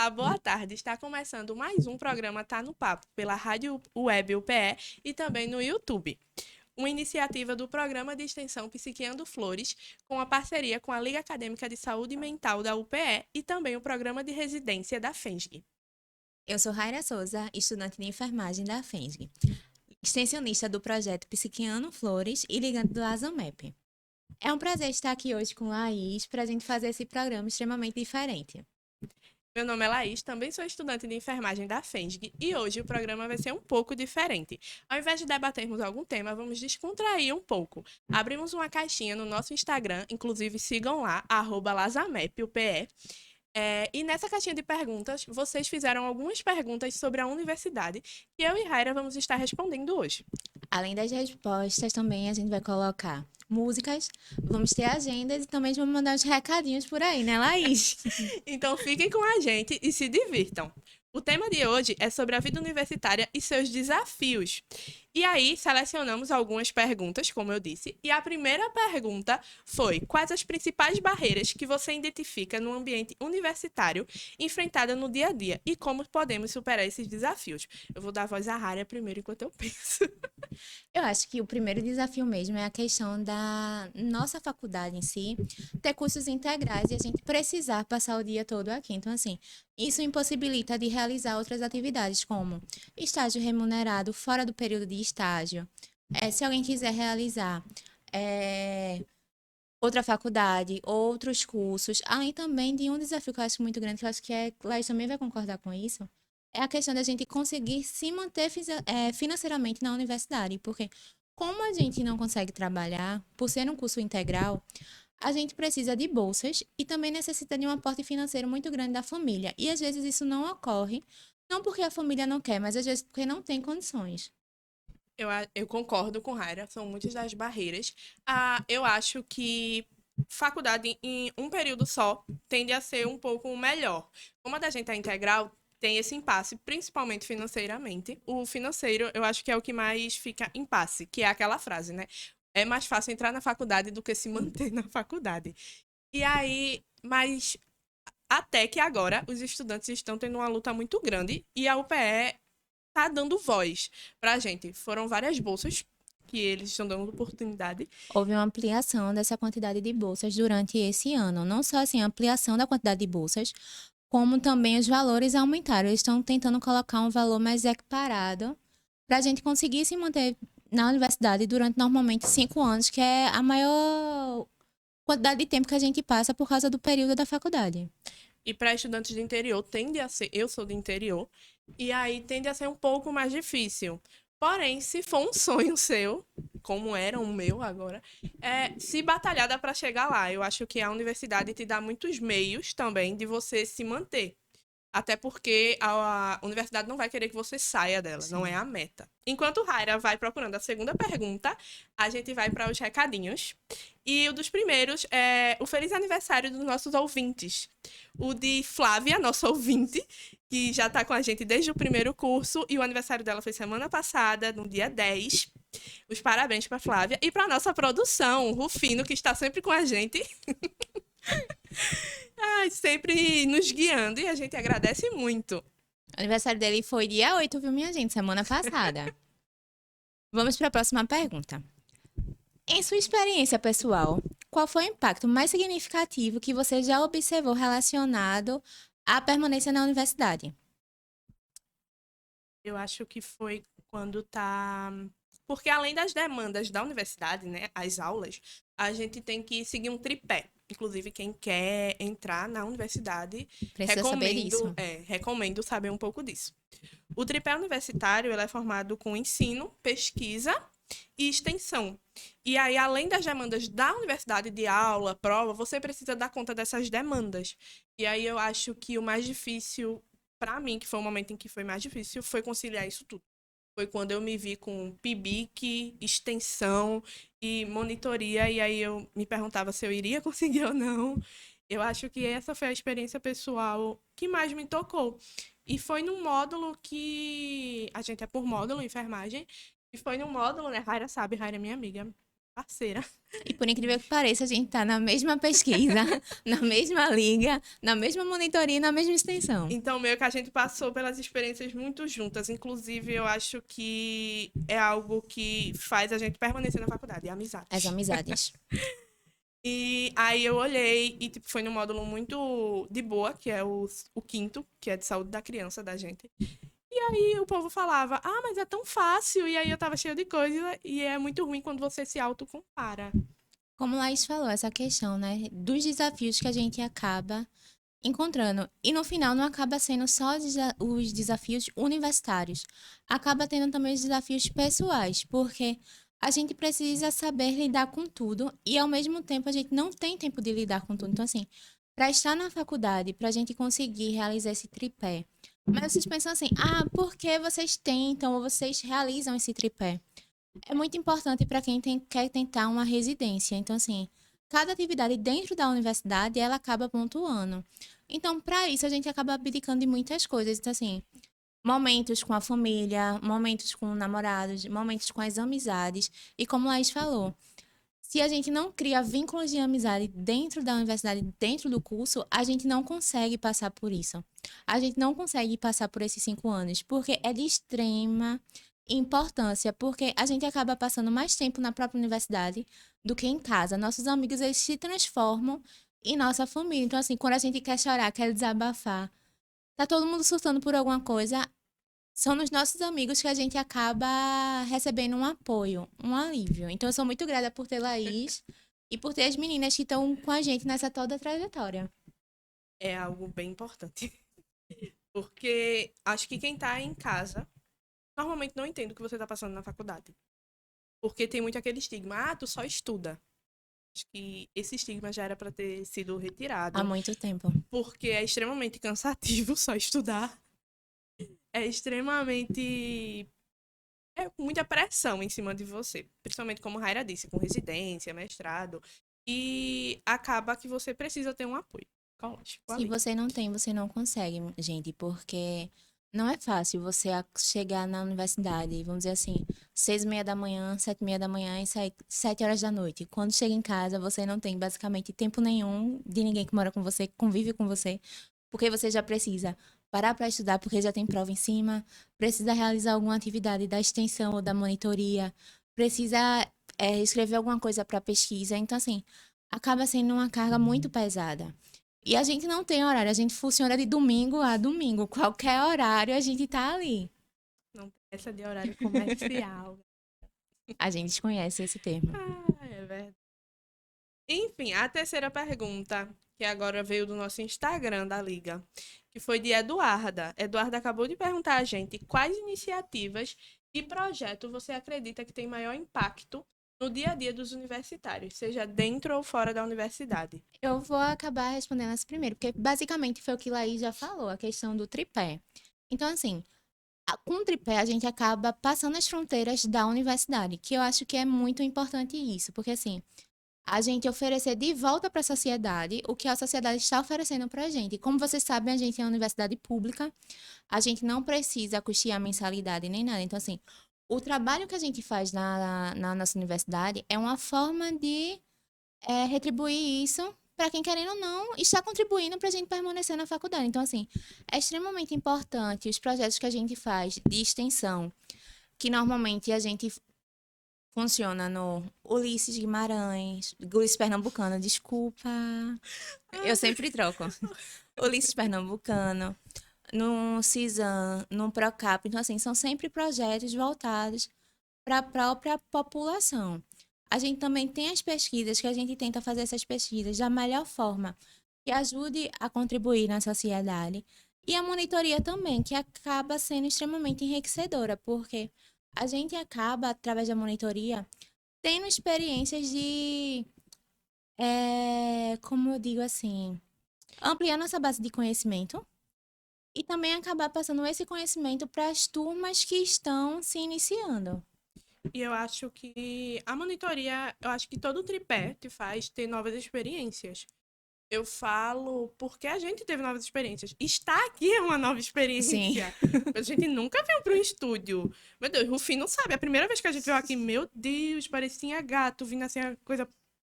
Olá, boa tarde. Está começando mais um programa Tá no Papo pela Rádio Web UPE e também no YouTube. Uma iniciativa do Programa de Extensão Psiquiando Flores, com a parceria com a Liga Acadêmica de Saúde Mental da UPE e também o Programa de Residência da FENSG. Eu sou Raira Souza, estudante de enfermagem da FENSG, extensionista do projeto Psiquiano Flores e ligante do ASAMEP. É um prazer estar aqui hoje com a Laís para a gente fazer esse programa extremamente diferente. Meu nome é Laís, também sou estudante de enfermagem da FENSG e hoje o programa vai ser um pouco diferente. Ao invés de debatermos algum tema, vamos descontrair um pouco. Abrimos uma caixinha no nosso Instagram, inclusive sigam lá, @lazamep.upe. E nessa caixinha de perguntas, vocês fizeram algumas perguntas sobre a universidade que eu e Raira vamos estar respondendo hoje. Além das respostas, também a gente vai colocar músicas, vamos ter agendas e também vamos mandar uns recadinhos por aí, né, Laís? Então fiquem com a gente e se divirtam. O tema de hoje é sobre a vida universitária e seus desafios. E aí, selecionamos algumas perguntas, como eu disse, e a primeira pergunta foi: quais as principais barreiras que você identifica no ambiente universitário enfrentada no dia a dia e como podemos superar esses desafios? Eu vou dar a voz à Rara primeiro enquanto eu penso. Eu acho que o primeiro desafio mesmo é a questão da nossa faculdade em si ter cursos integrais e a gente precisar passar o dia todo aqui. Então, assim, isso impossibilita de realizar outras atividades, como estágio remunerado fora do período de estágio. Se alguém quiser realizar é, outra faculdade, outros cursos, além também de um desafio que eu acho muito grande, que eu acho que Laís também vai concordar com isso, é a questão da gente conseguir se manter financeiramente na universidade, porque como a gente não consegue trabalhar, por ser um curso integral, a gente precisa de bolsas e também necessita de um aporte financeiro muito grande da família. E às vezes isso não ocorre, não porque a família não quer, mas às vezes porque não tem condições. Eu concordo com Raira, são muitas das barreiras. Eu acho que faculdade em um período só tende a ser um pouco melhor. Como a da gente é integral, tem esse impasse, principalmente financeiramente. O financeiro, eu acho que é o que mais fica impasse, que é aquela frase, né? É mais fácil entrar na faculdade do que se manter na faculdade. E aí, mas até que agora os estudantes estão tendo uma luta muito grande e a UPE tá dando voz pra gente. Foram várias bolsas que eles estão dando oportunidade. Houve uma ampliação dessa quantidade de bolsas durante esse ano. Não só assim, a ampliação da quantidade de bolsas, como também os valores aumentaram. Eles estão tentando colocar um valor mais equiparado para a gente conseguir se manter na universidade durante normalmente 5 anos, que é a maior quantidade de tempo que a gente passa por causa do período da faculdade. E para estudantes de interior tende a ser, eu sou do interior, e aí tende a ser um pouco mais difícil. Porém, se for um sonho seu, como era o meu agora, se batalhar dá para chegar lá. Eu acho que a universidade te dá muitos meios também de você se manter. Até porque a universidade não vai querer que você saia dela, não é Sim. a meta. Enquanto Raira vai procurando a segunda pergunta, a gente vai para os recadinhos. E o dos primeiros é o feliz aniversário dos nossos ouvintes. O de Flávia, nosso ouvinte, que já está com a gente desde o primeiro curso, e o aniversário dela foi semana passada, no dia 10. Os parabéns para Flávia e para nossa produção, o Rufino, que está sempre com a gente. Sempre nos guiando e a gente agradece muito. O aniversário dele foi dia 8, viu, minha gente? Semana passada. Vamos para a próxima pergunta. Em sua experiência pessoal, qual foi o impacto mais significativo que você já observou relacionado à permanência na universidade? Eu acho que foi quando tá. Porque além das demandas da universidade, né, as aulas, a gente tem que seguir um tripé. Inclusive, quem quer entrar na universidade, Precisa saber disso. recomendo saber um pouco disso. O tripé universitário ele é formado com ensino, pesquisa e extensão. E aí, além das demandas da universidade de aula, prova, você precisa dar conta dessas demandas. E aí eu acho que o mais difícil para mim, que foi o momento em que foi mais difícil, foi conciliar isso tudo. Foi quando eu me vi com PIBIC, extensão e monitoria, e aí eu me perguntava se eu iria conseguir ou não. Eu acho que essa foi a experiência pessoal que mais me tocou. E foi num módulo que. A gente é por módulo, enfermagem. E foi num módulo, né? Raira sabe, Raira é minha amiga. parceira. E por incrível que pareça, a gente tá na mesma pesquisa, na mesma liga, na mesma monitoria e na mesma extensão. Então, meio que a gente passou pelas experiências muito juntas. Inclusive, eu acho que é algo que faz a gente permanecer na faculdade, é As amizades. amizades. E aí eu olhei e, tipo, foi num módulo muito de boa, que é o quinto, que é de saúde da criança da gente. E aí o povo falava, ah, mas é tão fácil. E aí eu tava cheia de coisa e é muito ruim quando você se autocompara. Como Laís falou, essa questão, né, dos desafios que a gente acaba encontrando. E no final não acaba sendo só os desafios universitários. Acaba tendo também os desafios pessoais, porque a gente precisa saber lidar com tudo e ao mesmo tempo a gente não tem tempo de lidar com tudo. Então, assim, para estar na faculdade, para a gente conseguir realizar esse tripé. Mas vocês pensam assim, ah, por que vocês tentam ou vocês realizam esse tripé? É muito importante para quem quer tentar uma residência. Então, assim, cada atividade dentro da universidade, ela acaba pontuando. Então, para isso, a gente acaba abdicando de muitas coisas. Então, assim, momentos com a família, momentos com namorados, momentos com as amizades. E como a Laís falou, se a gente não cria vínculos de amizade dentro da universidade, dentro do curso, a gente não consegue passar por isso. A gente não consegue passar por esses 5 anos, porque é de extrema importância, porque a gente acaba passando mais tempo na própria universidade do que em casa. Nossos amigos, eles se transformam em nossa família. Então, assim, quando a gente quer chorar, quer desabafar, tá todo mundo surtando por alguma coisa, são nos nossos amigos que a gente acaba recebendo um apoio, um alívio. Então, eu sou muito grata por ter Laís e por ter as meninas que estão com a gente nessa toda trajetória. É algo bem importante. Porque acho que quem tá em casa normalmente não entende o que você tá passando na faculdade. Porque tem muito aquele estigma, ah, tu só estuda. Acho que esse estigma já era para ter sido Há retirado, muito tempo. porque é extremamente cansativo só estudar. É extremamente. É muita pressão em cima de você. Principalmente como Raira disse, com residência, mestrado. E acaba que você precisa ter um apoio psicológico Se ali. você não tem, você não consegue, gente, porque não é fácil você chegar na universidade, vamos dizer assim, 6h30 da manhã, 7h30 da manhã e sair 7 horas da noite. Quando chega em casa, você não tem basicamente tempo nenhum de ninguém que mora com você, que convive com você, porque você já precisa parar para estudar, porque já tem prova em cima, precisa realizar alguma atividade da extensão ou da monitoria, precisa, escrever alguma coisa para pesquisa. Então, assim, acaba sendo uma carga muito pesada. E a gente não tem horário, a gente funciona de domingo a domingo. Qualquer horário a gente tá ali. Não tem essa de horário comercial. A gente desconhece esse termo. Ah, é verdade. Enfim, a terceira pergunta, que agora veio do nosso Instagram da Liga, que foi de Eduarda. Eduarda acabou de perguntar a gente quais iniciativas e projetos você acredita que tem maior impacto no dia a dia dos universitários, seja dentro ou fora da universidade. Eu vou acabar respondendo essa primeiro, porque basicamente foi o que Laís já falou, a questão do tripé. Então, assim, com o tripé a gente acaba passando as fronteiras da universidade, que eu acho que é muito importante isso, porque assim, a gente oferecer de volta para a sociedade o que a sociedade está oferecendo para a gente. Como vocês sabem, a gente é uma universidade pública, a gente não precisa custear mensalidade nem nada. Então, assim, o trabalho que a gente faz na nossa universidade é uma forma de retribuir isso para quem, querendo ou não, está contribuindo para a gente permanecer na faculdade. Então, assim, é extremamente importante os projetos que a gente faz de extensão, que normalmente a gente funciona no Ulisses Guimarães, Ulisses Pernambucano, desculpa. Eu sempre troco. Ulisses Pernambucano, no CISAM, no Procap. Então, assim, são sempre projetos voltados para a própria população. A gente também tem as pesquisas, que a gente tenta fazer essas pesquisas da melhor forma, que ajude a contribuir na sociedade. E a monitoria também, que acaba sendo extremamente enriquecedora, porque a gente acaba, através da monitoria, tendo experiências de, como eu digo assim, ampliar nossa base de conhecimento e também acabar passando esse conhecimento para as turmas que estão se iniciando. E eu acho que a monitoria, eu acho que todo o tripé te faz ter novas experiências. Eu falo porque a gente teve novas experiências. Estar aqui é uma nova Sim. experiência. A gente nunca veio para um estúdio. Meu Deus, o Rufim não sabe. A primeira vez que a gente veio aqui, meu Deus, parecia gato, vindo assim, a coisa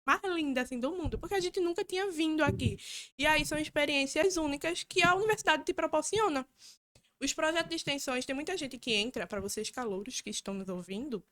mais linda assim do mundo, porque a gente nunca tinha vindo aqui. E aí são experiências únicas que a universidade te proporciona. Os projetos de extensões, tem muita gente que entra, para vocês calouros que estão nos ouvindo,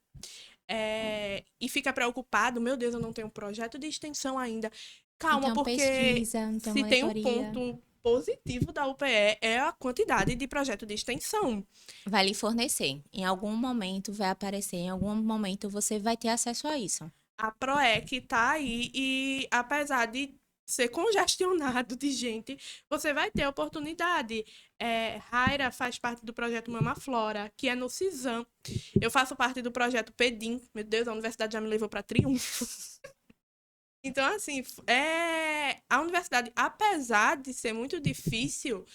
e fica preocupado, meu Deus, eu não tenho um projeto de extensão ainda. Calma, Então, porque pesquisa, então, se tem um monitoria. ponto positivo da UPE é a quantidade de projeto de extensão. Vai lhe fornecer. Em algum momento vai aparecer, em algum momento você vai ter acesso a isso. A PROEC tá aí e apesar de ser congestionado de gente, você vai ter oportunidade. Raira faz parte do projeto Mama Flora, que é no CISAM. Eu faço parte do projeto PEDIM. Meu Deus, a universidade já me levou para triunfo. Então, assim, a universidade, apesar de ser muito difícil,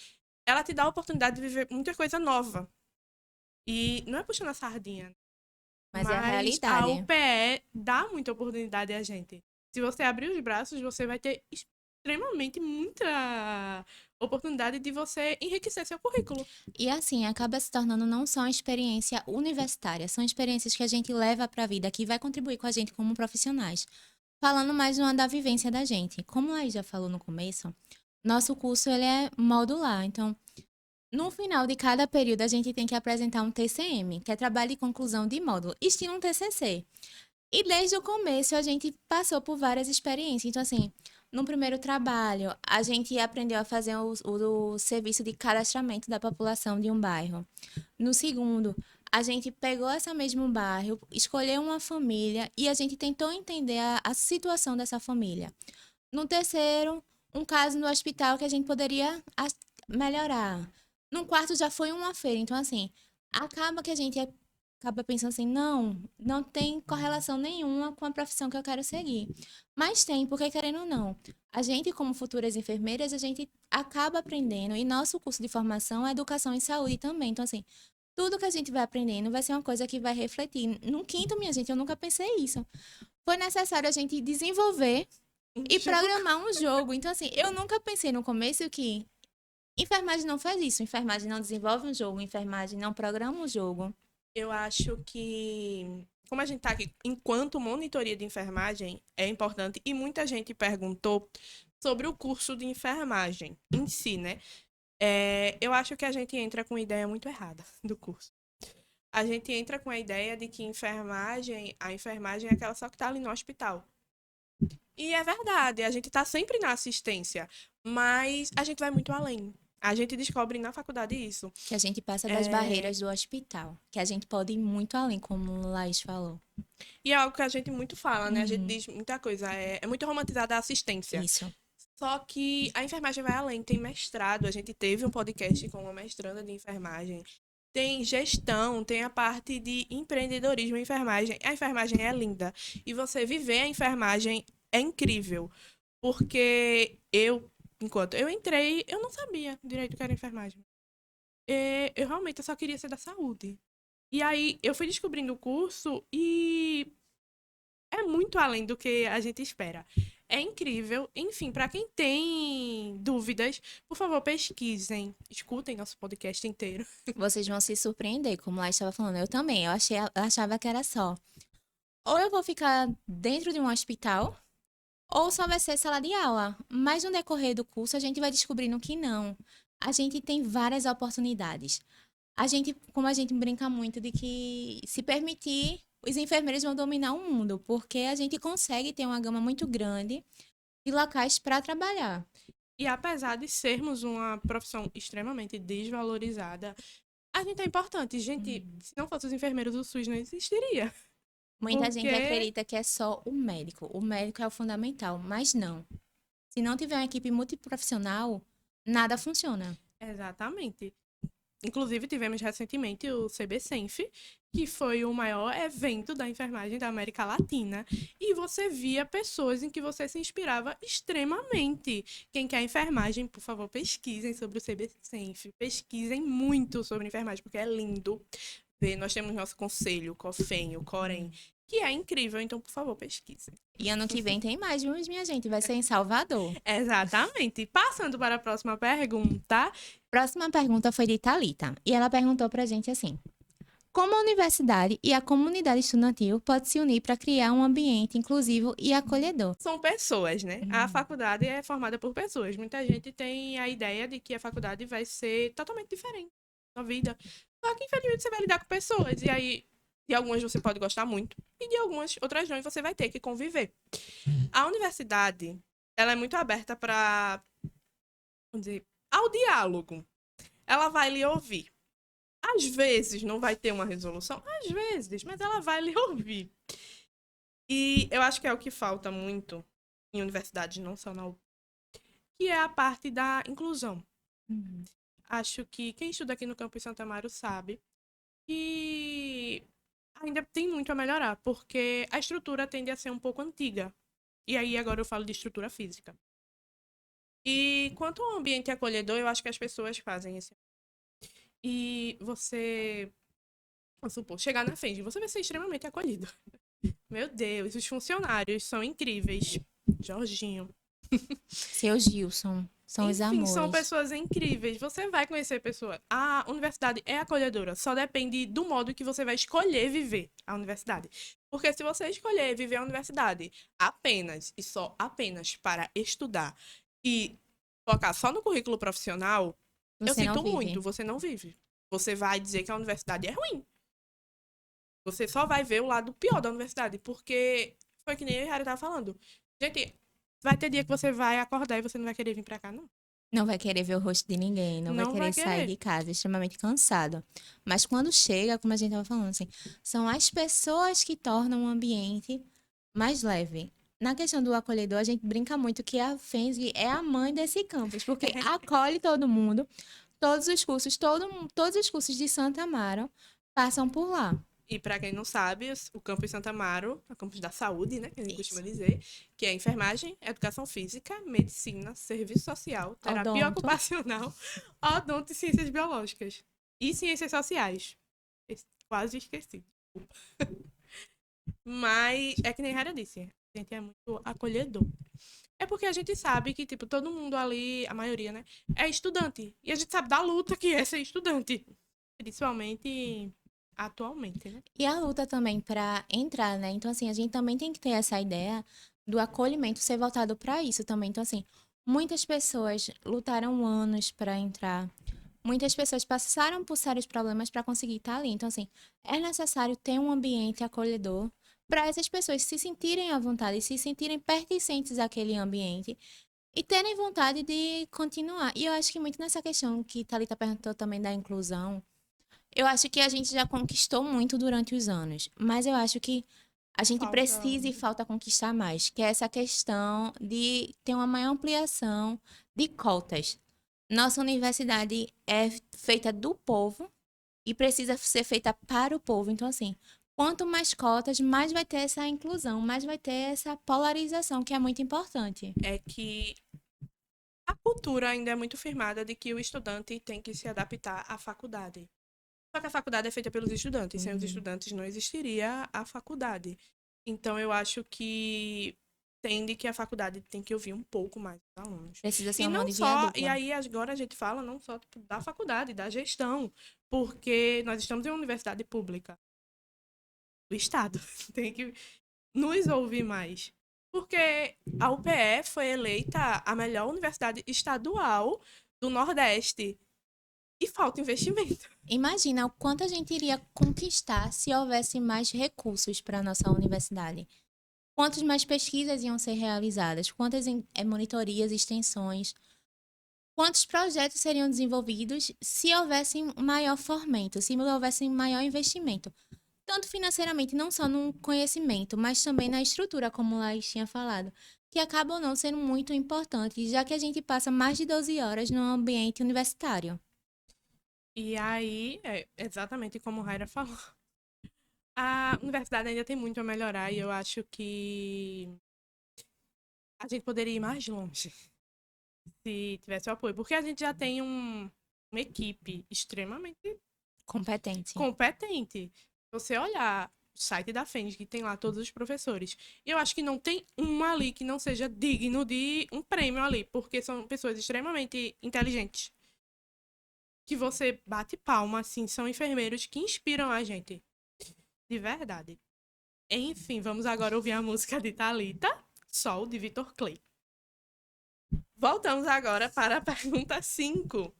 ela te dá a oportunidade de viver muita coisa nova. E não é puxando a sardinha, Mas é a mas a realidade. UPE dá muita oportunidade a gente. Se você abrir os braços, você vai ter extremamente muita oportunidade de você enriquecer seu currículo. E assim, acaba se tornando não só uma experiência universitária, são experiências que a gente leva para a vida, que vai contribuir com a gente como profissionais. Falando mais uma da vivência da gente. Como a já falou no começo, nosso curso ele é modular. Então, no final de cada período, a gente tem que apresentar um TCM, que é trabalho de conclusão de módulo, estilo um TCC. E desde o começo a gente passou por várias experiências. Então, assim, no primeiro trabalho, a gente aprendeu a fazer o serviço de cadastramento da população de um bairro. No segundo, a gente pegou esse mesmo bairro, escolheu uma família e a gente tentou entender a situação dessa família. No terceiro, um caso no hospital que a gente poderia melhorar. No quarto já foi uma feira. Então, assim, acaba que a gente acaba pensando assim, não tem correlação nenhuma com a profissão que eu quero seguir. Mas tem, porque querendo ou não, a gente como futuras enfermeiras, a gente acaba aprendendo e nosso curso de formação é educação em saúde também. Então assim, tudo que a gente vai aprendendo vai ser uma coisa que vai refletir. No quinto, minha gente, eu nunca pensei isso. Foi necessário a gente desenvolver e programar um jogo. Então assim, eu nunca pensei no começo que enfermagem não faz isso, enfermagem não desenvolve um jogo, enfermagem não programa um jogo. Eu acho que, como a gente está aqui, enquanto monitoria de enfermagem, é importante. E muita gente perguntou sobre o curso de enfermagem em si, né? Eu acho que a gente entra com ideia muito errada do curso. A gente entra com a ideia de que a enfermagem é aquela só que está ali no hospital. E é verdade, a gente está sempre na assistência, mas a gente vai muito além. A gente descobre na faculdade isso. Que a gente passa das barreiras do hospital. Que a gente pode ir muito além, como o Laís falou. E é algo que a gente muito fala, né? A gente Uhum. diz muita coisa. É muito romantizada a assistência. Isso. Só que a enfermagem vai além, tem mestrado. A gente teve um podcast com uma mestranda de enfermagem. Tem gestão, tem a parte de empreendedorismo em enfermagem. A enfermagem é linda. E você viver a enfermagem é incrível. Porque enquanto eu entrei, eu não sabia direito o que era enfermagem. Eu realmente só queria ser da saúde. E aí eu fui descobrindo o curso e é muito além do que a gente espera. É incrível. Enfim, para quem tem dúvidas, por favor, pesquisem, escutem nosso podcast inteiro. Vocês vão se surpreender, como lá estava falando. Eu também. Eu achava que era só. Ou eu vou ficar dentro de um hospital, ou só vai ser sala de aula. Mas no decorrer do curso, a gente vai descobrindo que não. A gente tem várias oportunidades. A gente, como a gente brinca muito de que se permitir, os enfermeiros vão dominar o mundo, porque a gente consegue ter uma gama muito grande de locais para trabalhar. E apesar de sermos uma profissão extremamente desvalorizada, a gente é importante. Gente, se não fosse os enfermeiros, o SUS não existiria. Muita gente Porque. acredita que é só o médico. O médico é o fundamental, mas não. Se não tiver uma equipe multiprofissional, nada funciona. Exatamente. Inclusive, tivemos recentemente o CBSenf, que foi o maior evento da enfermagem da América Latina. E você via pessoas em que você se inspirava extremamente. Quem quer enfermagem, por favor, pesquisem sobre o CBSenf. Pesquisem muito sobre enfermagem, porque é lindo ver. Nós temos nosso conselho, COFEN, o COREM, que é incrível. Então, por favor, pesquisem. E ano que vem tem mais, viu, minha gente? Vai ser em Salvador. Exatamente. Passando para a próxima pergunta. Próxima pergunta foi de Thalita. E ela perguntou pra gente assim: como a universidade e a comunidade estudantil pode se unir para criar um ambiente inclusivo e acolhedor? São pessoas, né? A Uhum. faculdade é formada por pessoas. Muita gente tem a ideia de que a faculdade vai ser totalmente diferente da vida. Só que, infelizmente, você vai lidar com pessoas. E aí, de algumas você pode gostar muito. E de algumas outras não. E você vai ter que conviver. A universidade, ela é muito aberta para, vamos dizer, ao diálogo. Ela vai lhe ouvir. Às vezes não vai ter uma resolução, às vezes, mas ela vai lhe ouvir. E eu acho que é o que falta muito em universidades, não só na UF, que é a parte da inclusão. Uhum. Acho que quem estuda aqui no campus Santa Amaro sabe que ainda tem muito a melhorar, porque a estrutura tende a ser um pouco antiga. E aí agora eu falo de estrutura física. E quanto ao ambiente acolhedor, eu acho que as pessoas fazem esse. E você, vamos supor, chegar na frente, você vai ser extremamente acolhido. Meu Deus, os funcionários são incríveis. Jorginho. Seu Gilson, são os Enfim, são amores. pessoas incríveis. Você vai conhecer pessoas. A universidade é acolhedora. Só depende do modo que você vai escolher viver a universidade. Porque se você escolher viver a universidade apenas e só apenas para estudar e focar só no currículo profissional, eu Você não sinto vive. muito, você não vive. Você vai dizer que a universidade é ruim. Você só vai ver o lado pior da universidade. Porque foi que nem a Yara tava falando. Gente, vai ter dia que você vai acordar e você não vai querer vir pra cá, não. Não vai querer ver o rosto de ninguém, não vai Não querer vai sair querer. de casa, extremamente cansado. Mas quando chega, como a gente estava falando, assim, são as pessoas que tornam o ambiente mais leve. Na questão do acolhedor, a gente brinca muito que a FENSG é a mãe desse campus, porque acolhe todo mundo, todos os cursos, todos os cursos de Santa Amaro passam por lá. E para quem não sabe, o campus Santa Amaro, o campus da saúde, né, que a gente costuma Isso. dizer, que é enfermagem, educação física, medicina, serviço social, terapia Odonto. ocupacional, odonto e ciências biológicas. E ciências sociais. Quase esqueci. Mas é que nem Rara disse, a gente é muito acolhedor. É porque a gente sabe que, tipo, todo mundo ali, a maioria, né, é estudante. E a gente sabe da luta que é ser estudante. Principalmente atualmente, né? E a luta também para entrar, né? Então, assim, a gente também tem que ter essa ideia do acolhimento ser voltado para isso também. Então, assim, muitas pessoas lutaram anos para entrar. Muitas pessoas passaram por sérios problemas para conseguir estar ali. Então, assim, é necessário ter um ambiente acolhedor para essas pessoas se sentirem à vontade, se sentirem pertencentes àquele ambiente e terem vontade de continuar. E eu acho que muito nessa questão que Thalita perguntou também da inclusão, eu acho que a gente já conquistou muito durante os anos, mas eu acho que a gente Falta. precisa e falta conquistar mais, que é essa questão de ter uma maior ampliação de cotas. Nossa universidade é feita do povo e precisa ser feita para o povo. Então, assim, quanto mais cotas, mais vai ter essa inclusão, mais vai ter essa polarização, que é muito importante. É que a cultura ainda é muito firmada de que o estudante tem que se adaptar à faculdade. Só que a faculdade é feita pelos estudantes. Sem os Uhum. estudantes não existiria a faculdade. Então eu acho que tende que a faculdade tem que ouvir um pouco mais os alunos. Precisa ser E uma mão não de via só, e dupla. aí agora a gente fala não só tipo, da faculdade, da gestão, porque nós estamos em uma universidade pública do estado. Tem que nos ouvir mais. Porque a UPE foi eleita a melhor universidade estadual do Nordeste. E falta investimento. Imagina o quanto a gente iria conquistar se houvesse mais recursos para a nossa universidade. Quantas mais pesquisas iam ser realizadas? Quantas monitorias, extensões? Quantos projetos seriam desenvolvidos se houvesse maior fomento, se houvesse maior investimento? Tanto financeiramente, não só no conhecimento, mas também na estrutura, como Laís tinha falado, que acabam não sendo muito importantes, já que a gente passa mais de 12 horas no ambiente universitário. E aí, é exatamente como o Raira falou. A universidade ainda tem muito a melhorar e eu acho que a gente poderia ir mais longe se tivesse o apoio. Porque a gente já tem uma equipe extremamente Competente. competente. Você olhar. o site da Fênix, que tem lá todos os professores. E eu acho que não tem um ali que não seja digno de um prêmio ali, porque são pessoas extremamente inteligentes. Que você bate palma, assim, são enfermeiros que inspiram a gente. De verdade. Enfim, vamos agora ouvir a música de Thalita, Sol, de Vitor Clay. Voltamos agora para a pergunta 5,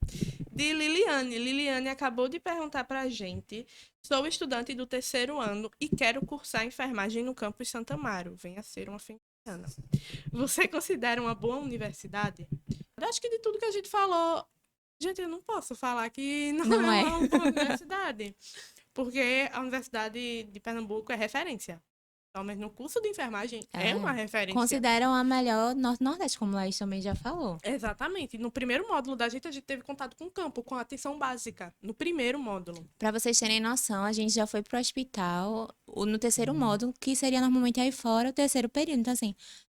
de Liliane. Liliane acabou de perguntar para a gente: sou estudante do 3º ano e quero cursar enfermagem no campus Santa Amaro. Venha ser uma feminina. Você considera uma boa universidade? Eu acho que de tudo que a gente falou, gente, eu não posso falar que não é uma boa universidade. Porque a Universidade de Pernambuco é referência. Pelo menos no curso de enfermagem é uma referência. Consideram a melhor Norte-Nordeste, como Laís também já falou. Exatamente. No primeiro módulo da gente, a gente teve contato com o campo, com a atenção básica. No primeiro módulo. Para vocês terem noção, a gente já foi pro hospital no 3º módulo, que seria normalmente aí fora o 3º período. Então, assim,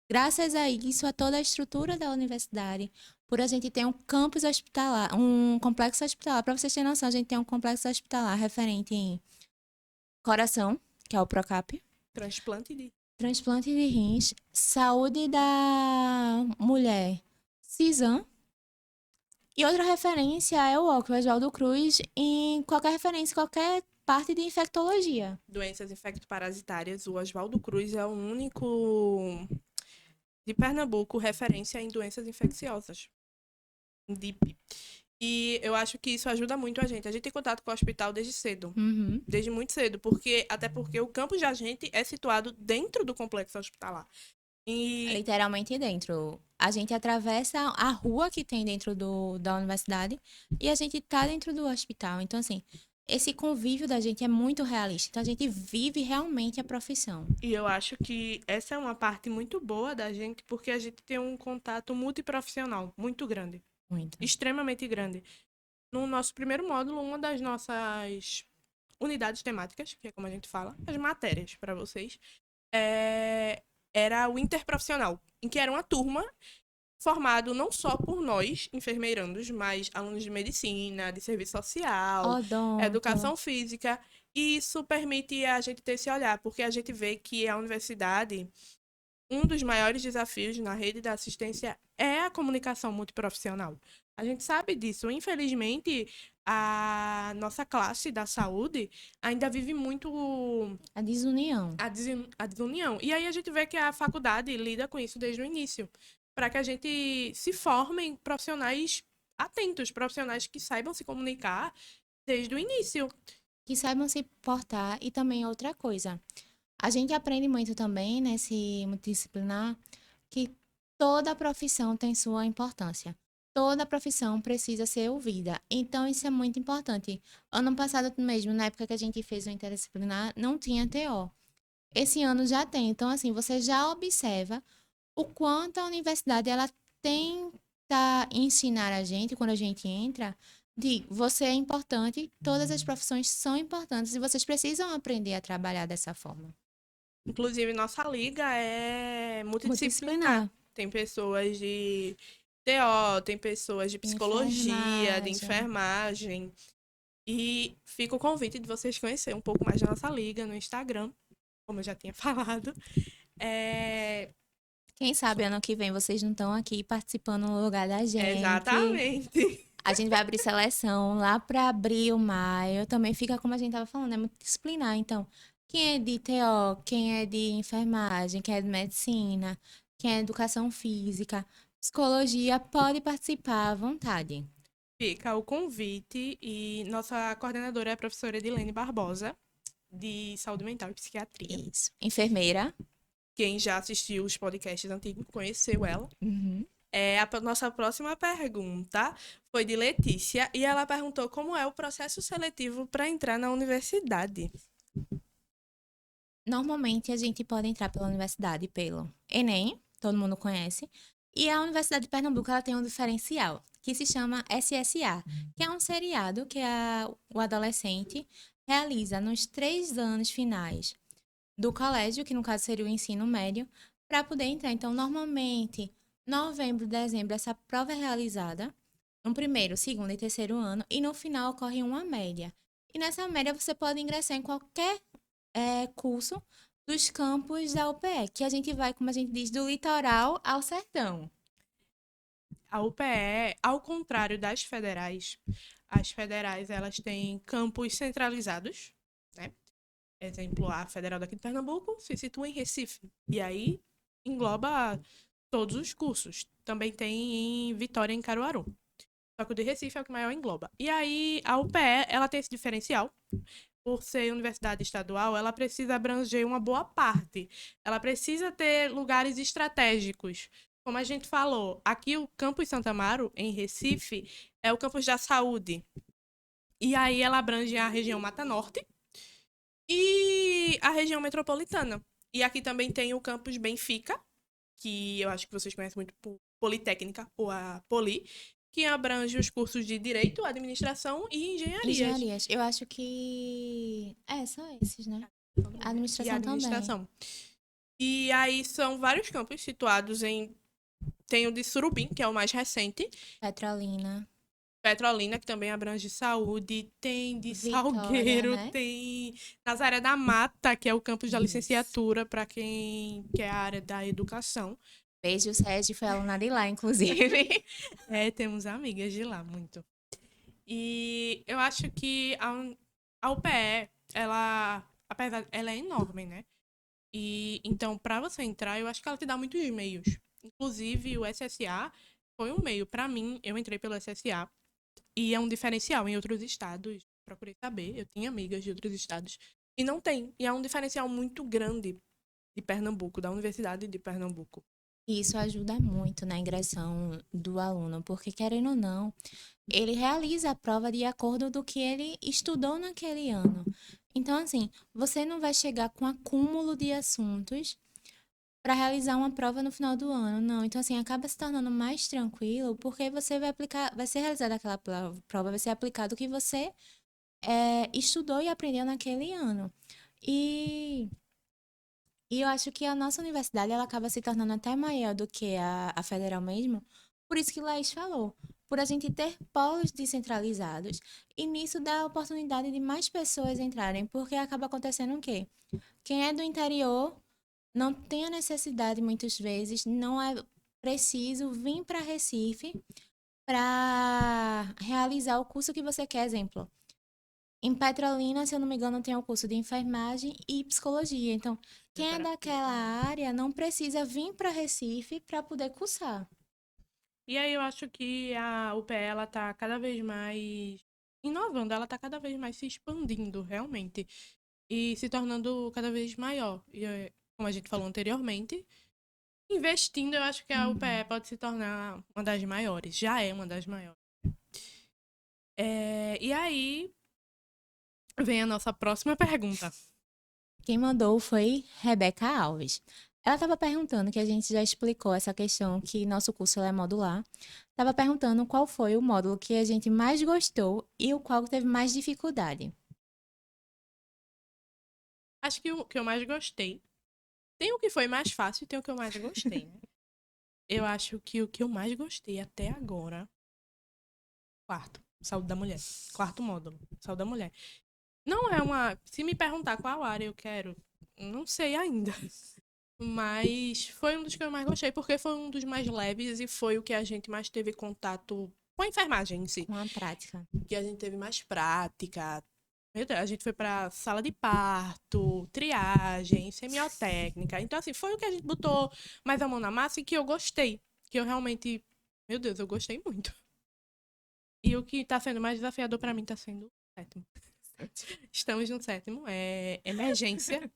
graças a isso, a toda a estrutura da universidade, por a gente ter um campus hospitalar, um complexo hospitalar. Para vocês terem noção, a gente tem um complexo hospitalar referente em coração, que é o Procap, transplante de rins, saúde da mulher, CISAM, e outra referência é o OC, o Oswaldo Cruz, em qualquer referência, qualquer parte de infectologia. Doenças infectoparasitárias, o Oswaldo Cruz é o único de Pernambuco referência em doenças infecciosas. DIP. E eu acho que isso ajuda muito a gente. A gente tem contato com o hospital desde cedo. Uhum. Desde muito cedo. Até porque o campus da gente é situado dentro do complexo hospitalar. E... literalmente dentro. A gente atravessa a rua que tem dentro da universidade e a gente tá dentro do hospital. Então, assim, esse convívio da gente é muito realista. Então, a gente vive realmente a profissão. E eu acho que essa é uma parte muito boa da gente, porque a gente tem um contato multiprofissional muito grande. Muito. Extremamente grande. No nosso primeiro módulo, uma das nossas unidades temáticas, que é como a gente fala, as matérias para vocês, era o interprofissional, em que era uma turma formado não só por nós, enfermeirandos, mas alunos de medicina, de serviço social, educação física. E isso permite a gente ter esse olhar, porque a gente vê que a universidade, um dos maiores desafios na rede da assistência é a comunicação multiprofissional. A gente sabe disso. Infelizmente, a nossa classe da saúde ainda vive muito... a desunião. A desunião. E aí a gente vê que a faculdade lida com isso desde o início, para que a gente se forme em profissionais atentos, profissionais que saibam se comunicar desde o início. Que saibam se portar. E também outra coisa. A gente aprende muito também nesse multidisciplinar que toda profissão tem sua importância. Toda profissão precisa ser ouvida. Então, isso é muito importante. Ano passado mesmo, na época que a gente fez o interdisciplinar, não tinha TO. Esse ano já tem. Então, assim, você já observa o quanto a universidade ela tenta ensinar a gente, quando a gente entra, de você é importante, todas as profissões são importantes e vocês precisam aprender a trabalhar dessa forma. Inclusive, nossa liga é multidisciplinar. Tem pessoas de TO, tem pessoas de psicologia, de enfermagem. E fica o convite de vocês conhecerem um pouco mais da nossa liga no Instagram, como eu já tinha falado. Quem sabe ano que vem vocês não estão aqui participando no lugar da gente. Exatamente. A gente vai abrir seleção lá para abril, maio. Também fica como a gente estava falando, é multidisciplinar. Então, quem é de TO, quem é de enfermagem, quem é de medicina, quem é de educação física, psicologia, pode participar à vontade. Fica o convite e nossa coordenadora é a professora Edilene Barbosa, de Saúde Mental e Psiquiatria. Isso. Enfermeira. Quem já assistiu os podcasts antigos conheceu ela. Uhum. A nossa próxima pergunta foi de Letícia e ela perguntou como é o processo seletivo para entrar na universidade. Normalmente a gente pode entrar pela universidade pelo Enem, todo mundo conhece, e a Universidade de Pernambuco ela tem um diferencial que se chama SSA, que é um seriado que o adolescente realiza nos 3 anos finais do colégio, que no caso seria o ensino médio, para poder entrar. Então, normalmente, novembro, dezembro, essa prova é realizada no primeiro, segundo e terceiro ano, e no final ocorre uma média. E nessa média você pode ingressar em qualquer curso dos campos da UPE, que a gente vai, como a gente diz, do litoral ao sertão. A UPE, ao contrário das federais, as federais elas têm campos centralizados, né? Exemplo, a Federal daqui de Pernambuco se situa em Recife. E aí engloba todos os cursos. Também tem em Vitória, em Caruaru. Só que o de Recife é o que maior engloba. E aí a UPE, ela tem esse diferencial. Por ser universidade estadual, ela precisa abranger uma boa parte. Ela precisa ter lugares estratégicos. Como a gente falou, aqui o Campus Santa Amaro, em Recife, é o campus da saúde. E aí ela abrange a região Mata Norte e a região metropolitana. E aqui também tem o campus Benfica, que eu acho que vocês conhecem muito por Politécnica, ou a Poli, que abrange os cursos de Direito, Administração e Engenharias. Engenharias. Eu acho que. São esses, né? E Administração também. administração. E aí são vários campos situados em. Tem o de Surubim, que é o mais recente. Petrolina. Petrolina, que também abrange saúde. Tem de Vitória, Salgueiro, né? tem Nazaré da Mata, que é o campus da Isso. licenciatura, para quem quer a área da educação. Beijo, Sérgio, foi aluna de lá, inclusive. Temos amigas de lá, muito. E eu acho que a UPE, apesar, ela é enorme, né? E então, para você entrar, eu acho que ela te dá muitos meios. Inclusive, o SSA foi um meio. Para mim, eu entrei pelo SSA e é um diferencial em outros estados. Procurei saber, eu tinha amigas de outros estados e não tem. E é um diferencial muito grande de Pernambuco, da Universidade de Pernambuco. Isso ajuda muito na ingressão do aluno, porque querendo ou não, ele realiza a prova de acordo do que ele estudou naquele ano. Então, assim, você não vai chegar com acúmulo de assuntos para realizar uma prova no final do ano, não. Então, assim, acaba se tornando mais tranquilo, porque você vai aplicar, vai ser realizada aquela prova, vai ser aplicado o que você estudou e aprendeu naquele ano. E e eu acho que a nossa universidade ela acaba se tornando até maior do que a federal mesmo. Por isso que Laís falou. Por a gente ter polos descentralizados. E nisso dá a oportunidade de mais pessoas entrarem. Porque acaba acontecendo o quê? Quem é do interior não tem a necessidade, muitas vezes, não é preciso vir para Recife para realizar o curso que você quer, exemplo. Em Petrolina, se eu não me engano, tem o curso de enfermagem e psicologia. Então, quem é daquela área não precisa vir para Recife para poder cursar. E aí eu acho que a UPE, ela tá cada vez mais inovando, ela tá cada vez mais se expandindo, realmente. E se tornando cada vez maior. E, como a gente falou anteriormente, investindo, eu acho que a UPE pode se tornar uma das maiores. Já é uma das maiores. E aí, vem a nossa próxima pergunta. Quem mandou foi Rebeca Alves. Ela estava perguntando, que a gente já explicou essa questão, que nosso curso é modular. Estava perguntando qual foi o módulo que a gente mais gostou e o qual teve mais dificuldade. Acho que o que eu mais gostei. Tem o que foi mais fácil e tem o que eu mais gostei, né? Eu acho que o que eu mais gostei até agora. Quarto, saúde da mulher. Quarto módulo, saúde da mulher. Não é uma. Se me perguntar qual área eu quero, não sei ainda. Mas foi um dos que eu mais gostei, porque foi um dos mais leves e foi o que a gente mais teve contato com a enfermagem em si. Com a prática. Que a gente teve mais prática. Meu Deus, a gente foi pra sala de parto, triagem, semiotécnica. Então, assim, foi o que a gente botou mais a mão na massa e que eu gostei. Que eu realmente. Meu Deus, eu gostei muito. E o que tá sendo mais desafiador pra mim tá sendo o sétimo. Estamos no sétimo, é emergência.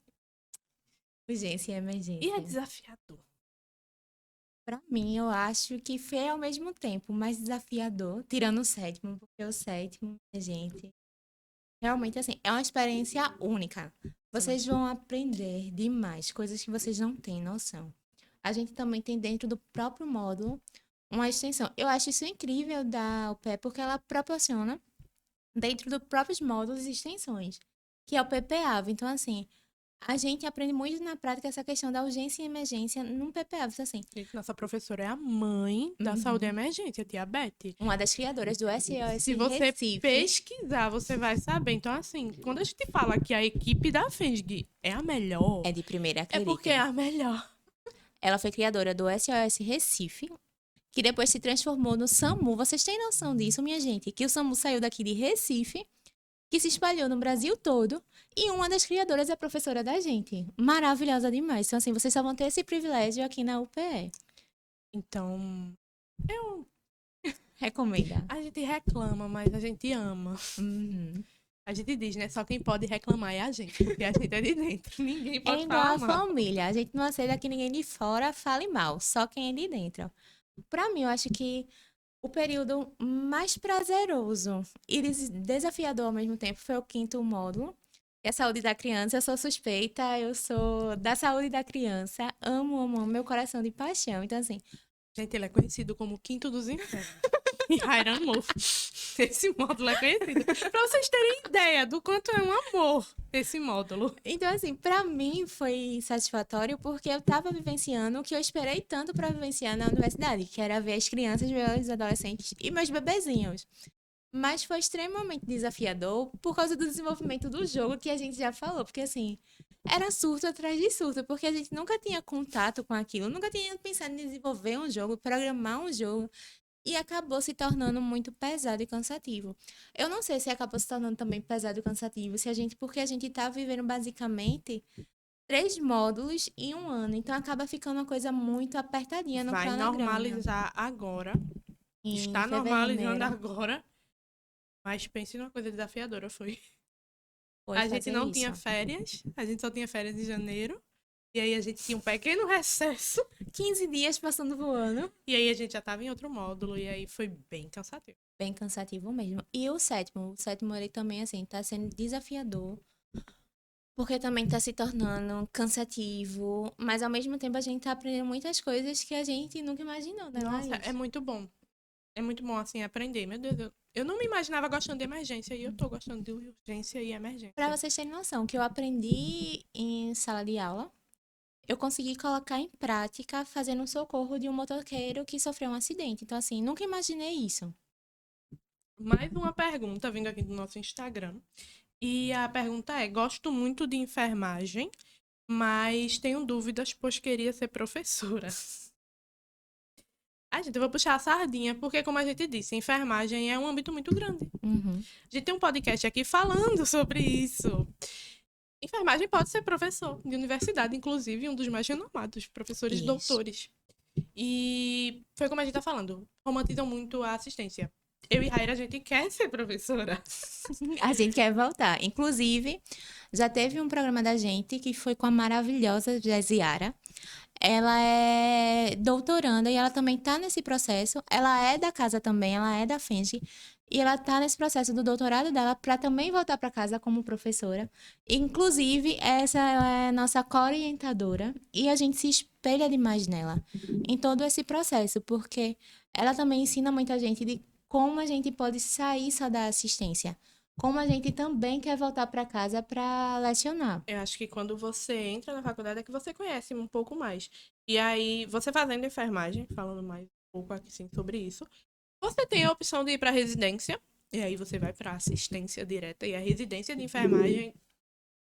Urgência e emergência. E é desafiador. Pra mim, eu acho que foi ao mesmo tempo mais desafiador, tirando o sétimo, porque o sétimo, gente, realmente assim, é uma experiência única. Vocês vão aprender demais, coisas que vocês não têm noção. A gente também tem dentro do próprio módulo uma extensão. Eu acho isso incrível da UPE, porque ela proporciona dentro dos próprios módulos extensões, que é o PPAV. Então, assim, A gente aprende muito na prática essa questão da urgência e emergência num PPA, assim. Gente, nossa professora é a mãe da saúde e emergência, tia Beth. Uma das criadoras do SOS Se você Recife. pesquisar, você vai saber. Então, assim, quando a gente fala que a equipe da FENSG é a melhor, É de primeira, é acredita. porque é a melhor. Ela foi criadora do SOS Recife, que depois se transformou no SAMU. Vocês têm noção disso, minha gente? Que o SAMU saiu daqui de Recife, que se espalhou no Brasil todo, e uma das criadoras é a professora da gente. Maravilhosa demais. Então, assim, vocês só vão ter esse privilégio aqui na UPE. Então, eu, Recomenda. a gente reclama, mas a gente ama. Uhum. A gente diz, né? Só quem pode reclamar é a gente, porque a gente é de dentro. Ninguém É pode igual falar a mal. família. A gente não aceita que ninguém de fora fale mal, só quem é de dentro. Pra mim, eu acho que o período mais prazeroso e desafiador ao mesmo tempo foi o quinto módulo, que é a saúde da criança. Eu sou suspeita, eu sou da saúde da criança. Amo, amo, amo meu coração de paixão. Então, assim, Gente, ele é conhecido como o Quinto dos Infernos. E Raira amou. Esse módulo é conhecido. Pra vocês terem ideia do quanto é um amor esse módulo. Pra mim foi satisfatório porque eu tava vivenciando o que eu esperei tanto pra vivenciar na universidade, que era ver as crianças, meus adolescentes e meus bebezinhos. Mas foi extremamente desafiador por causa do desenvolvimento do jogo que a gente já falou, porque assim, era surto atrás de surto, porque a gente nunca tinha contato com aquilo, nunca tinha pensado em desenvolver um jogo, programar um jogo. E acabou se tornando muito pesado e cansativo. Eu não sei se acabou se tornando também pesado e cansativo, se a gente, porque a gente tá vivendo basicamente 3 módulos em um ano. Então acaba ficando uma coisa muito apertadinha no Vai cronograma. normalizar agora. Em Está fevereiro, normalizando agora. Mas pense numa coisa desafiadora, foi. foi A gente fazer não isso. tinha férias. A gente só tinha férias em janeiro. E aí a gente tinha um pequeno recesso. 15 dias passando voando. E aí a gente já tava em outro módulo. E aí foi bem cansativo. Bem cansativo mesmo. E o sétimo ele também, assim, tá sendo desafiador. Porque também tá se tornando cansativo. Mas ao mesmo tempo a gente tá aprendendo muitas coisas que a gente nunca imaginou, né, Nossa, Laís? é muito bom. É muito bom, assim, aprender. Meu Deus, eu não me imaginava gostando de emergência. E eu tô gostando de urgência e emergência. Pra vocês terem noção, o que eu aprendi em sala de aula, eu consegui colocar em prática fazendo um socorro de um motoqueiro que sofreu um acidente. Então, assim, nunca imaginei isso. Mais uma pergunta vindo aqui do nosso Instagram. E a pergunta é: gosto muito de enfermagem, mas tenho dúvidas, pois queria ser professora. Gente, eu vou puxar a sardinha, porque, como a gente disse, enfermagem é um âmbito muito grande. Uhum. A gente tem um podcast aqui falando sobre isso. Enfermagem pode ser professor de universidade, inclusive, um dos mais renomados, professores Isso. doutores. E foi como a gente tá falando, romantizam muito a assistência. Eu e Raíra, a gente quer ser professora. A gente quer voltar. Inclusive, já teve um programa da gente que foi com a maravilhosa Jesiara. Ela é doutoranda e ela também tá nesse processo. Ela é da casa também, ela é da FENG. E ela tá nesse processo do doutorado dela para também voltar para casa como professora. Inclusive, essa ela é nossa co-orientadora e a gente se espelha demais nela em todo esse processo, porque ela também ensina muita gente de como a gente pode sair só da assistência. Como a gente também quer voltar para casa para lecionar. Eu acho que quando você entra na faculdade é que você conhece um pouco mais. E aí, você fazendo enfermagem, falando mais um pouco aqui sim sobre isso, você tem a opção de ir para residência. E aí você vai para assistência direta. E a residência de enfermagem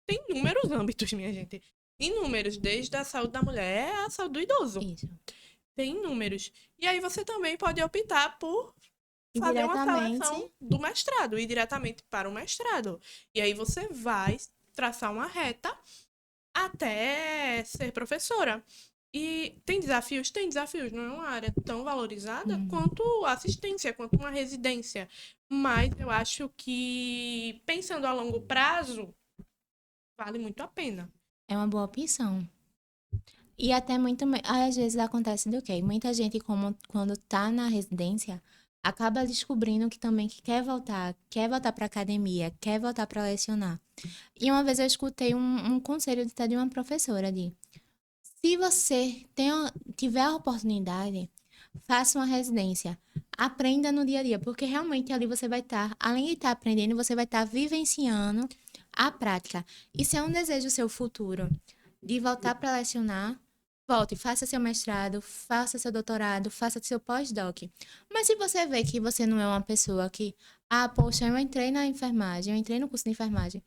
tem inúmeros âmbitos, minha gente. Inúmeros, desde a saúde da mulher à saúde do idoso. Isso. Tem inúmeros. E aí você também pode optar por fazer uma Diretamente. seleção do mestrado, ir diretamente para o mestrado. E aí você vai traçar uma reta até ser professora. E tem desafios? Tem desafios. Não é uma área tão valorizada quanto a assistência, quanto uma residência. Mas eu acho que, pensando a longo prazo, vale muito a pena. É uma boa opção. E até muito, às vezes acontece do quê? Muita gente, como quando tá na residência, acaba descobrindo que também que quer voltar para academia, quer voltar para lecionar. E uma vez eu escutei um conselho de uma professora de se você tiver a oportunidade, faça uma residência. Aprenda no dia a dia, porque realmente ali você vai estar, além de estar aprendendo, você vai estar vivenciando a prática. E se é um desejo seu futuro de voltar para lecionar, volte, faça seu mestrado, faça seu doutorado, faça seu pós-doc. Mas se você vê que você não é uma pessoa que, poxa, eu entrei na enfermagem, eu entrei no curso de enfermagem,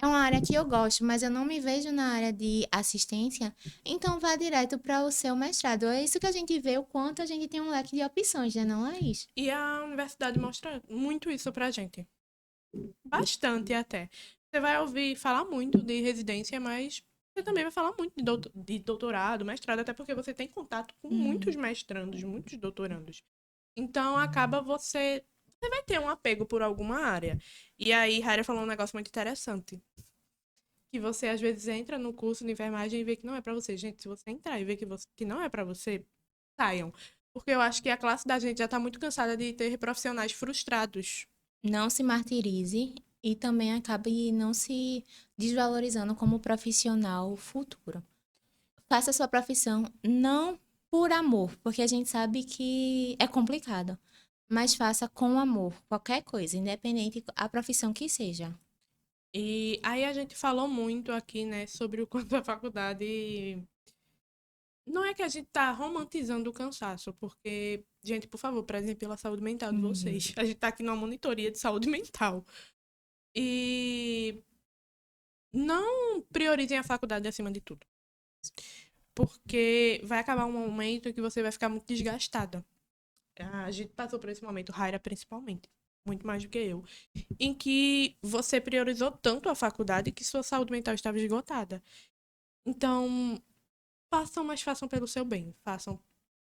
é uma área que eu gosto, mas eu não me vejo na área de assistência, então vá direto para o seu mestrado. É isso que a gente vê, o quanto a gente tem um leque de opções, né? Não é isso? E a universidade mostra muito isso pra gente. Bastante até. Você vai ouvir falar muito de residência, mas você também vai falar muito de doutorado, mestrado, até porque você tem contato com muitos mestrandos, muitos doutorandos. Então acaba você vai ter um apego por alguma área. E aí, Raira falou um negócio muito interessante. Que você às vezes entra no curso de enfermagem e vê que não é pra você. Gente, se você entrar e ver que não é pra você, saiam. Porque eu acho que a classe da gente já tá muito cansada de ter profissionais frustrados. Não se martirize e também acabe não se desvalorizando como profissional futuro. Faça a sua profissão não por amor, porque a gente sabe que é complicado, mas faça com amor, qualquer coisa, independente a profissão que seja. E aí a gente falou muito aqui, né, sobre o quanto a faculdade. Não é que a gente tá romantizando o cansaço, porque, gente, por favor, prezem pela saúde mental de Uhum. vocês. A gente tá aqui numa monitoria de saúde mental. E não priorizem a faculdade acima de tudo. Porque vai acabar um momento em que você vai ficar muito desgastada. A gente passou por esse momento, Raira principalmente, muito mais do que eu, em que você priorizou tanto a faculdade que sua saúde mental estava esgotada. Então, façam, mas façam pelo seu bem. Façam.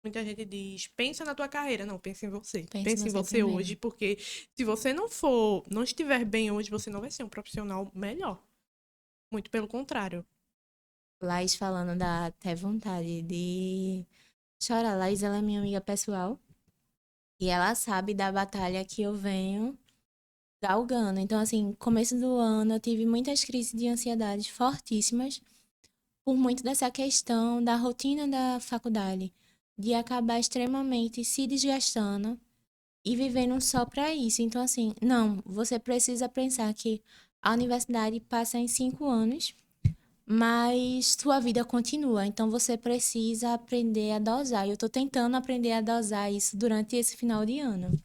Muita gente diz, pensa na tua carreira. Não, pense em você. Pense em Pense em você você primeiro. hoje, porque se você não estiver bem hoje, você não vai ser um profissional melhor. Muito pelo contrário. Laís falando dá até vontade de chorar. Laís, ela é minha amiga pessoal e ela sabe da batalha que eu venho galgando. Então, assim, começo do ano eu tive muitas crises de ansiedade fortíssimas por muito dessa questão da rotina da faculdade, de acabar extremamente se desgastando e vivendo só para isso. Então, assim, não, você precisa pensar que a universidade passa em 5 anos, mas sua vida continua. Então, você precisa aprender a dosar. Eu estou tentando aprender a dosar isso durante esse final de ano.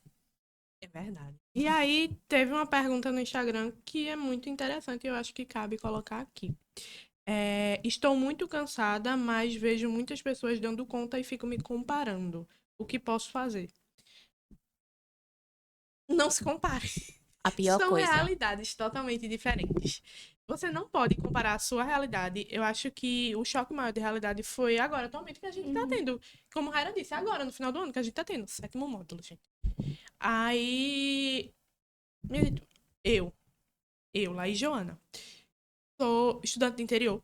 É verdade. E aí, teve uma pergunta no Instagram que é muito interessante e eu acho que cabe colocar aqui. Estou muito cansada, mas vejo muitas pessoas dando conta e fico me comparando. O que posso fazer? Não se compare. A pior São coisa. realidades totalmente diferentes. Você não pode comparar a sua realidade. Eu acho que o choque maior de realidade foi agora, atualmente, que a gente tá Uhum. tendo. Como a Raira disse, agora, no final do ano, que a gente tá tendo. Sétimo módulo, gente. Aí. Minha gente, eu, Laís Joana, sou estudante do interior.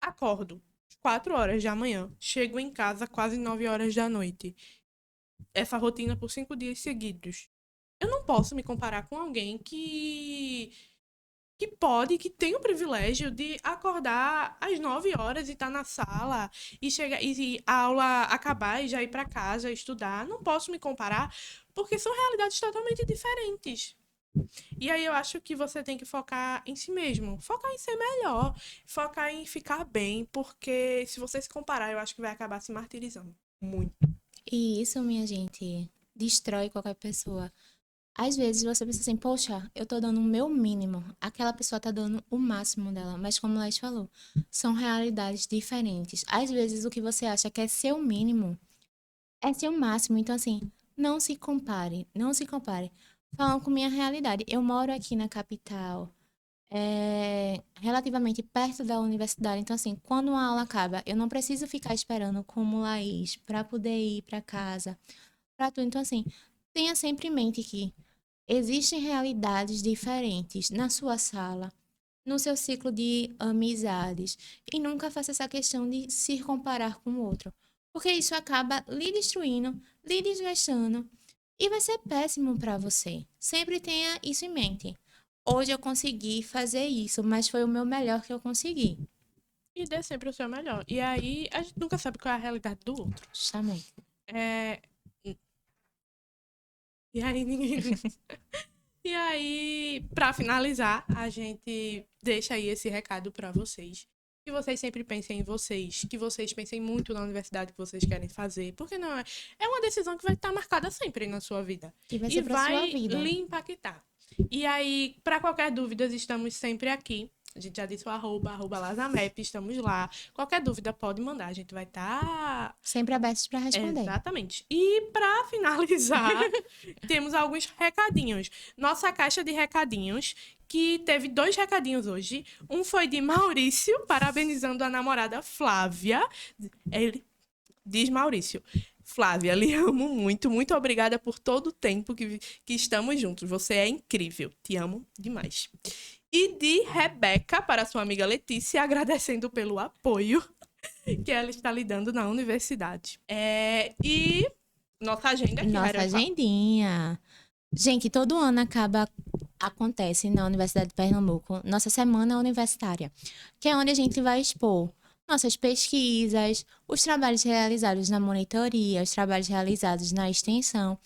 Acordo 4 horas da manhã. Chego em casa quase 9 horas da noite. Essa rotina por 5 dias seguidos. Eu não posso me comparar com alguém que tem o privilégio de acordar às 9 horas e estar na sala e chegar e a aula acabar e já ir para casa estudar. Não posso me comparar porque são realidades totalmente diferentes. E aí eu acho que você tem que focar em si mesmo, focar em ser melhor, focar em ficar bem, porque se você se comparar, eu acho que vai acabar se martirizando muito. E isso, minha gente, destrói qualquer pessoa. Às vezes você pensa assim, poxa, eu tô dando o meu mínimo, aquela pessoa tá dando o máximo dela, mas como Laís falou, são realidades diferentes. Às vezes o que você acha que é seu mínimo é seu máximo, então assim, não se compare, não se compare. Falando com minha realidade, eu moro aqui na capital, relativamente perto da universidade, então assim, quando uma aula acaba, eu não preciso ficar esperando como Laís para poder ir para casa, para tudo. Então assim, tenha sempre em mente que existem realidades diferentes na sua sala, no seu ciclo de amizades, e nunca faça essa questão de se comparar com o outro, porque isso acaba lhe destruindo, lhe desgastando e vai ser péssimo para você. Sempre tenha isso em mente. Hoje eu consegui fazer isso, mas foi o meu melhor que eu consegui. E dê sempre o seu melhor. E aí a gente nunca sabe qual é a realidade do outro. Justamente. É... E aí ninguém. E aí, para finalizar, a gente deixa aí esse recado para vocês. Que vocês sempre pensem em vocês, que vocês pensem muito na universidade que vocês querem fazer, porque não é uma decisão que vai estar marcada sempre na sua vida E vai e ser pra sua vai vida. lhe impactar. E aí, para qualquer dúvida, estamos sempre aqui. A gente já disse o arroba Lazamep, estamos lá. Qualquer dúvida pode mandar, a gente vai estar Sempre abertos para responder. Exatamente. E para finalizar, temos alguns recadinhos. Nossa caixa de recadinhos, que teve 2 recadinhos hoje. Um foi de Maurício, parabenizando a namorada Flávia. Ele diz Maurício: Flávia, lhe amo muito. Muito obrigada por todo o tempo que estamos juntos. Você é incrível. Te amo demais. E de Rebeca, para sua amiga Letícia, agradecendo pelo apoio que ela está lhe dando na universidade. E nossa agenda aqui, Nossa agendinha. Gente, todo ano acontece na Universidade de Pernambuco, nossa semana universitária, que é onde a gente vai expor nossas pesquisas, os trabalhos realizados na monitoria, os trabalhos realizados na extensão.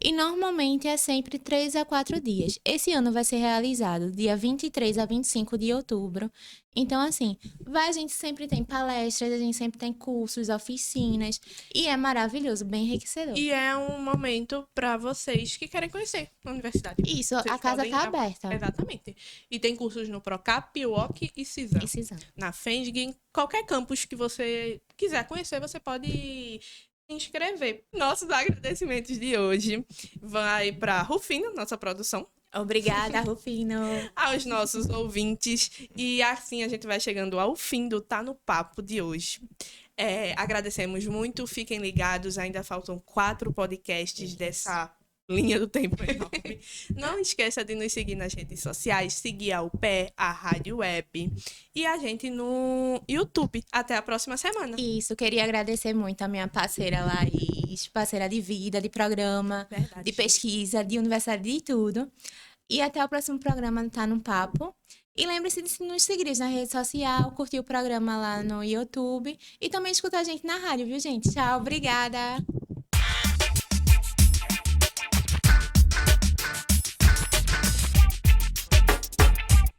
E normalmente é sempre 3 a 4 dias. Esse ano vai ser realizado dia 23 a 25 de outubro. Então, assim, a gente sempre tem palestras, a gente sempre tem cursos, oficinas. E é maravilhoso, bem enriquecedor. E é um momento para vocês que querem conhecer a universidade. Isso, Vocês a casa podem tá aberta. Exatamente. E tem cursos no Procap, UOC e CISAM. Na FENSG, em qualquer campus que você quiser conhecer, você pode se inscrever. Nossos agradecimentos de hoje vai para Rufino, nossa produção. Obrigada, Rufino. Aos nossos ouvintes. E assim a gente vai chegando ao fim do Tá no Papo de hoje. Agradecemos muito, fiquem ligados, ainda faltam 4 podcasts dessa linha do tempo enorme. Não esqueça de nos seguir nas redes sociais, seguir a UPE, a Rádio Web e a gente no YouTube. Até a próxima semana. Isso, queria agradecer muito a minha parceira Laís, parceira de vida, de programa, Verdade. de pesquisa, de universidade, de tudo. E até o próximo programa Tá no Papo. E lembre-se de nos seguir na rede social, curtir o programa lá no YouTube e também escutar a gente na rádio, viu, gente? Tchau, obrigada!